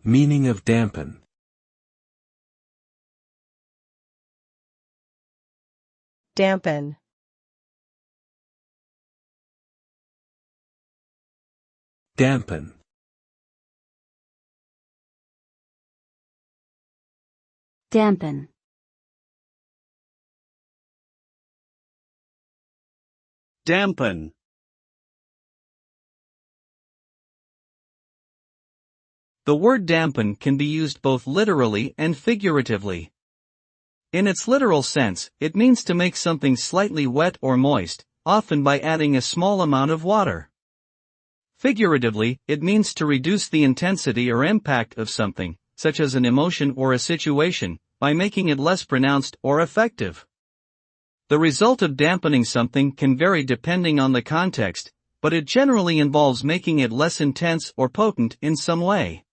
Meaning of dampen. Dampen. Dampen. Dampen. Dampen. The word dampen can be used both literally and figuratively. In its literal sense, it means to make something slightly wet or moist, often by adding a small amount of water. Figuratively, it means to reduce the intensity or impact of something, such as an emotion or a situation, by making it less pronounced or effective. The result of dampening something can vary depending on the context, but it generally involves making it less intense or potent in some way.